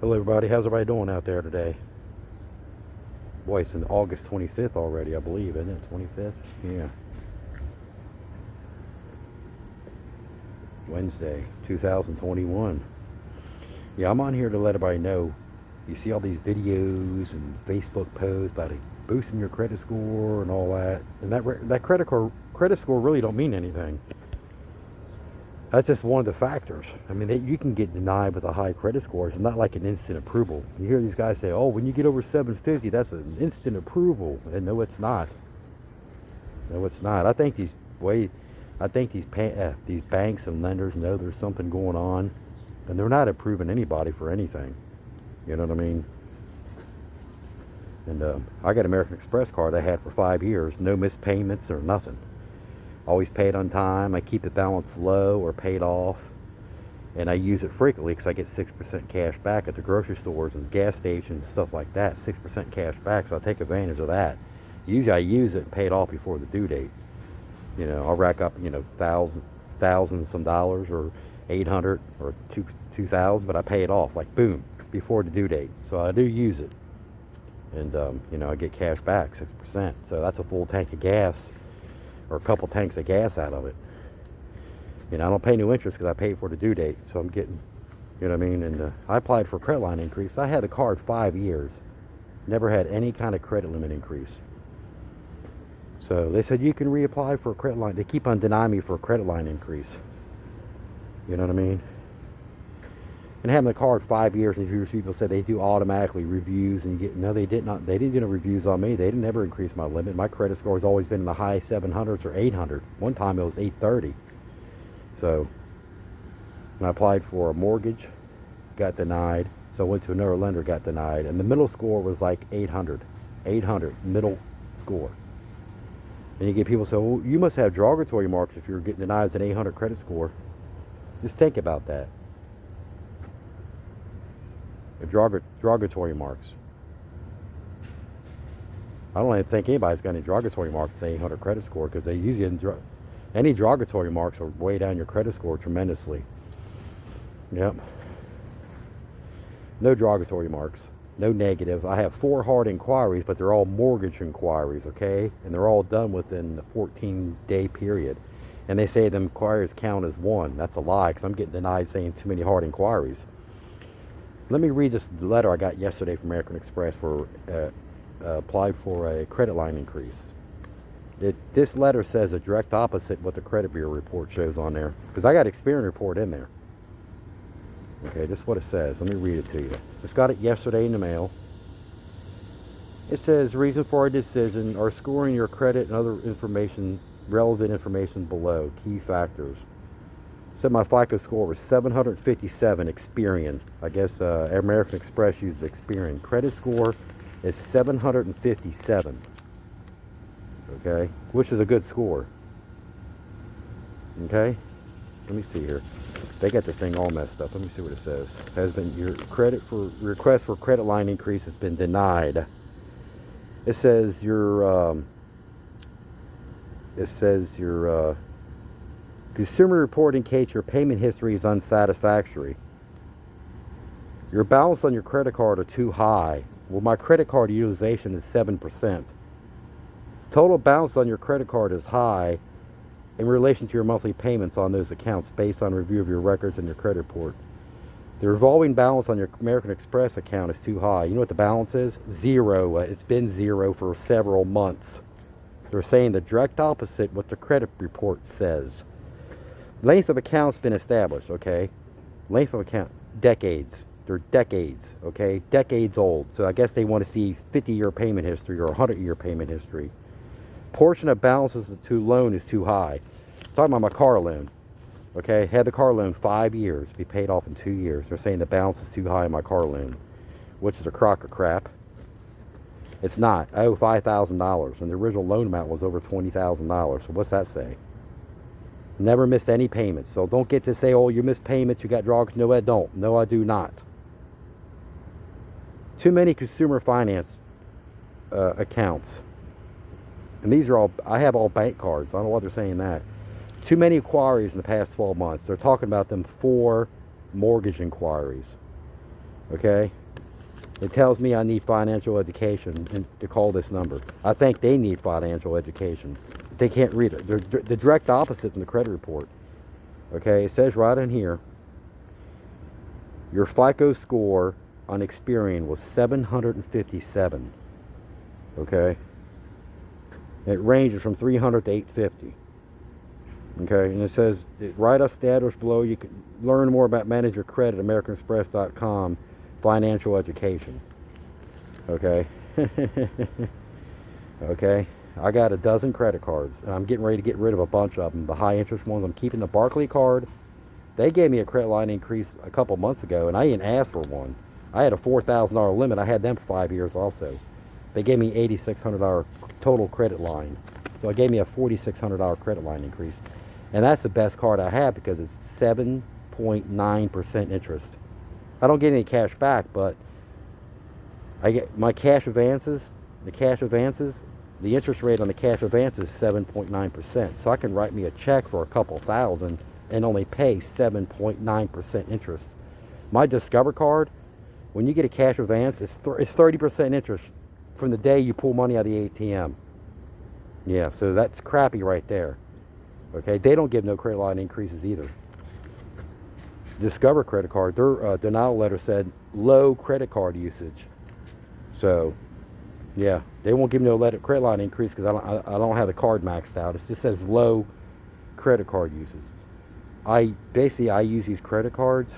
Hello everybody, how's everybody doing out there today? Boy, it's in August 25th already, I believe, isn't it? 25th? Yeah. Wednesday, 2021. Yeah, I'm on here to let everybody know. You see all these videos and Facebook posts about boosting your credit score and all that. And that credit score really don't mean anything. That's just one of the factors. I mean, you can get denied with a high credit score. It's not like an instant approval. You hear these guys say, oh, when you get over 750, that's an instant approval. And no, it's not. No, it's not. I think these banks and lenders know there's something going on. And they're not approving anybody for anything. You know what I mean? And I got an American Express card I had for 5 years. No missed payments or nothing. Always paid on time. I keep the balance low or paid off, and I use it frequently because I get 6% cash back at the grocery stores and gas stations and stuff like that. 6% cash back, so I take advantage of that. Usually I use it and pay it off before the due date. You know, I'll rack up, thousand some dollars, or 800 or 2,000, but I pay it off like boom before the due date. So I do use it, and I get cash back 6%. So that's a full tank of gas, or a couple tanks of gas out of it. I don't pay no interest because I paid for the due date, so I'm getting, you know what I mean? And I applied for a credit line increase. I had the card 5 years, never had any kind of credit limit increase. So they said you can reapply for a credit line. They keep on denying me for a credit line increase. You know what I mean? And having the card 5 years, and people said they do automatically reviews, and you get, no, they did not. They didn't do no reviews on me. They didn't ever increase my limit. My credit score has always been in the high 700s or 800. One time it was 830. So when I applied for a mortgage, got denied. So I went to another lender, got denied, and the middle score was like 800 middle score. And you get people say, well, you must have derogatory marks if you're getting denied with an 800 credit score. Just think about that. Derogatory marks. I don't even think anybody's got any derogatory marks with 800 credit score, because they usually any derogatory marks will weigh down your credit score tremendously. Yep. No derogatory marks. No negative. I have 4 hard inquiries, but they're all mortgage inquiries, okay? And they're all done within the 14-day period. And they say the inquiries count as 1. That's a lie, because I'm getting denied saying too many hard inquiries. Let me read this letter I got yesterday from American Express for applied for a credit line increase. This letter says a direct opposite what the credit bureau report shows on there, because I got Experian report in there. Okay, this is what it says. Let me read it to you. Just got it yesterday in the mail. It says, reason for our decision are scoring your credit and other information, relevant information below. Key factors. Said my FICO score was 757, Experian. I guess American Express uses Experian. Credit score is 757. Okay, which is a good score. Okay, let me see here. They got this thing all messed up. Let me see what it says. Has been your request for credit line increase has been denied. It says your consumer report indicates your payment history is unsatisfactory. Your balance on your credit card are too high. Well, my credit card utilization is 7%. Total balance on your credit card is high in relation to your monthly payments on those accounts based on review of your records and your credit report. The revolving balance on your American Express account is too high. You know what the balance is? 0. It's been 0 for several months. They're saying the direct opposite what the credit report says. Length of account's been established, okay? Length of account, decades. They're decades, okay? Decades old. So I guess they want to see 50-year payment history or 100-year payment history. Portion of balances to loan is too high. I'm talking about my car loan. Okay, had the car loan 5 years, be paid off in 2 years. They're saying the balance is too high in my car loan, which is a crock of crap. It's not. I owe $5,000, and the original loan amount was over $20,000. So what's that say? Never missed any payments. So don't get to say, oh, you missed payments, you got drugs. No, I don't. No, I do not. Too many consumer finance accounts. And these are all, I have all bank cards. I don't know why they're saying that. Too many inquiries in the past 12 months. They're talking about them 4 mortgage inquiries. Okay? It tells me I need financial education and to call this number. I think they need financial education. They can't read it. They're the direct opposite from the credit report. Okay? It says right in here, your FICO score on Experian was 757. Okay? It ranges from 300 to 850. Okay, and it says, write us the address below. You can learn more about manage your credit at AmericanExpress.com, financial education. Okay. Okay, I got a dozen credit cards. And I'm getting ready to get rid of a bunch of them. The high interest ones, I'm keeping the Barclay card. They gave me a credit line increase a couple months ago, and I didn't ask for one. I had a $4,000 limit. I had them for 5 years also. They gave me $8,600 total credit line. So it gave me a $4,600 credit line increase. And that's the best card I have because it's 7.9% interest. I don't get any cash back, but I get my cash advances, the interest rate on the cash advances is 7.9%. So I can write me a check for a couple thousand and only pay 7.9% interest. My Discover card, when you get a cash advance, it's 30% interest from the day you pull money out of the ATM. Yeah, so that's crappy right there. Okay, they don't give no credit line increases either. Discover credit card, their denial letter said low credit card usage. So, yeah, they won't give me no credit line increase because I don't have the card maxed out. It just says low credit card usage. I use these credit cards.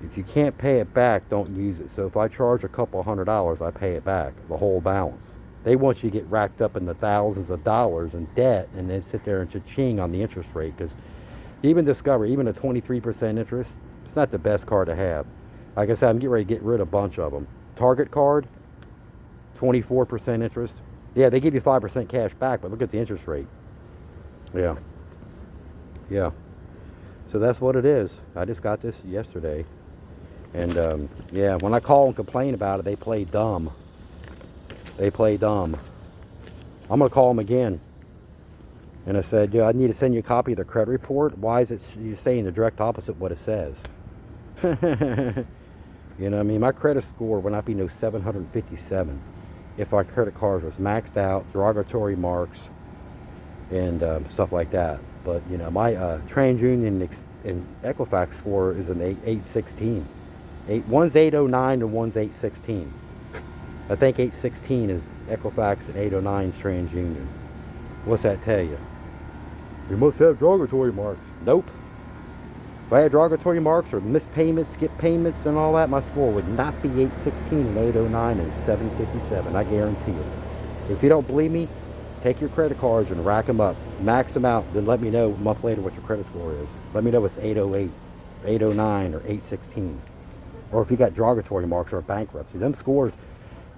If you can't pay it back, don't use it. So if I charge a couple $100, I pay it back, the whole balance. They want you to get racked up in the thousands of dollars in debt and then sit there and cha-ching on the interest rate. Because even Discover, even a 23% interest, it's not the best card to have. Like I said, I'm getting ready to get rid of a bunch of them. Target card, 24% interest. Yeah, they give you 5% cash back, but look at the interest rate. Yeah. Yeah. So that's what it is. I just got this yesterday. And yeah, when I call and complain about it, they play dumb. They play dumb. I'm going to call them again. And I said, yeah, I need to send you a copy of the credit report. Why is it you saying the direct opposite of what it says? You know what I mean? My credit score would not be no 757 if my credit card was maxed out, derogatory marks, and stuff like that. But, you know, my TransUnion and Equifax score is an 816. One's 809 and one's 816. I think 816 is Equifax and 809 is TransUnion. What's that tell you? You must have derogatory marks. Nope. If I had derogatory marks or missed payments, skip payments, and all that, my score would not be 816 and 809 and 757. I guarantee it. If you don't believe me, take your credit cards and rack them up. Max them out. Then let me know a month later what your credit score is. Let me know if it's 808, 809, or 816. Or if you got derogatory marks or bankruptcy. Them scores,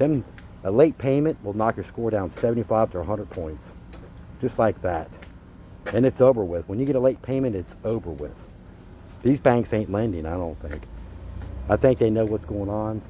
a late payment will knock your score down 75 to 100 points. Just like that. And it's over with. When you get a late payment, it's over with. These banks ain't lending, I don't think. I think they know what's going on.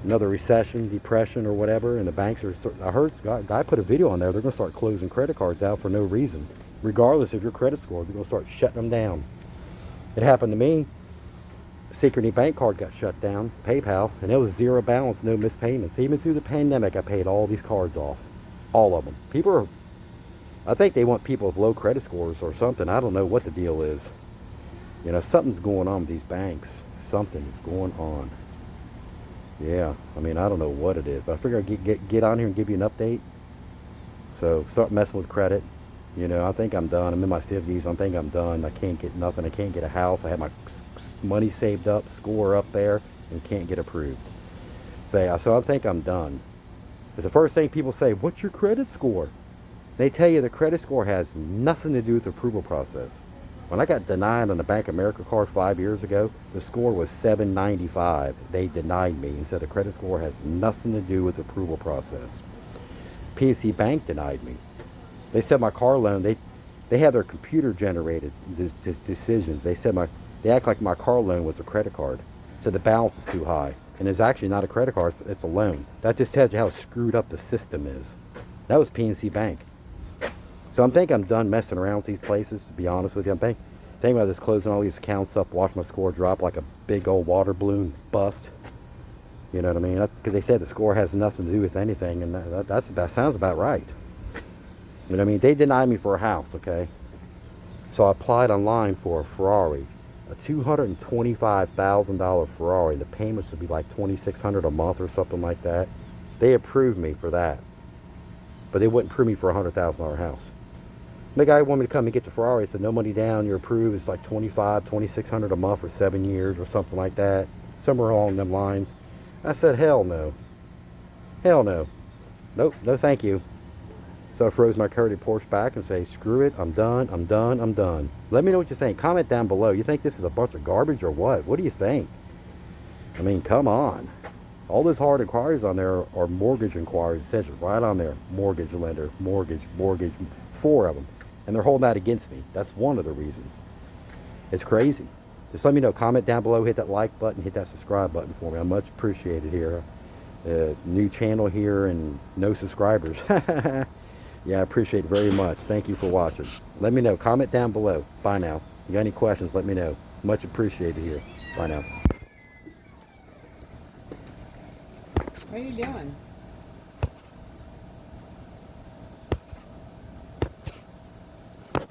Another recession, depression, or whatever, and the banks are... I heard a guy put a video on there. They're going to start closing credit cards out for no reason. Regardless of your credit score, they're going to start shutting them down. It happened to me. Synchrony bank card got shut down, PayPal, and it was zero balance, no missed payments. Even through the pandemic, I paid all these cards off. All of them. People are... I think they want people with low credit scores or something. I don't know what the deal is. You know, something's going on with these banks. Something is going on. Yeah, I mean, I don't know what it is, but I figure I'd get on here and give you an update. So, start messing with credit. You know, I think I'm done. I'm in my 50s. I think I'm done. I can't get nothing. I can't get a house. I have my money saved up, score up there, and can't get approved. So I think I'm done. Because the first thing people say, what's your credit score? They tell you the credit score has nothing to do with the approval process. When I got denied on the Bank of America card 5 years ago, the score was 795. They denied me and said the credit score has nothing to do with the approval process. PNC Bank denied me. They said my car loan, they have their computer generated decisions. They said they act like my car loan was a credit card. So the balance is too high. And it's actually not a credit card, it's a loan. That just tells you how screwed up the system is. That was PNC Bank. So I'm done messing around with these places, to be honest with you. Think about this, closing all these accounts up, watch my score drop like a big old water balloon bust. You know what I mean? Because they said the score has nothing to do with anything, and that sounds about right. You know what I mean? They denied me for a house, okay? So I applied online for a Ferrari, a $225,000 Ferrari. The payments would be like $2,600 a month or something like that. They approved me for that, but they wouldn't approve me for a $100,000 house. The guy wanted me to come and get the Ferrari. Said no money down, you're approved. It's like $2,600 a month for 7 years or something like that, somewhere along them lines. I said, hell no. Hell no. Nope, no thank you. So I froze my credit Porsche back and say, screw it, I'm done, I'm done, I'm done. Let me know what you think. Comment down below. You think this is a bunch of garbage or what? What do you think? I mean, come on. All those hard inquiries on there are mortgage inquiries. It says it right on there. Mortgage lender, mortgage, 4 of them. And they're holding that against me. That's one of the reasons. It's crazy. Just let me know. Comment down below. Hit that like button. Hit that subscribe button for me. I'm much appreciated here. New channel here and no subscribers. Yeah, I appreciate it very much. Thank you for watching. Let me know. Comment down below. Bye now. You got any questions, let me know. Much appreciated here. Bye now. What are you doing?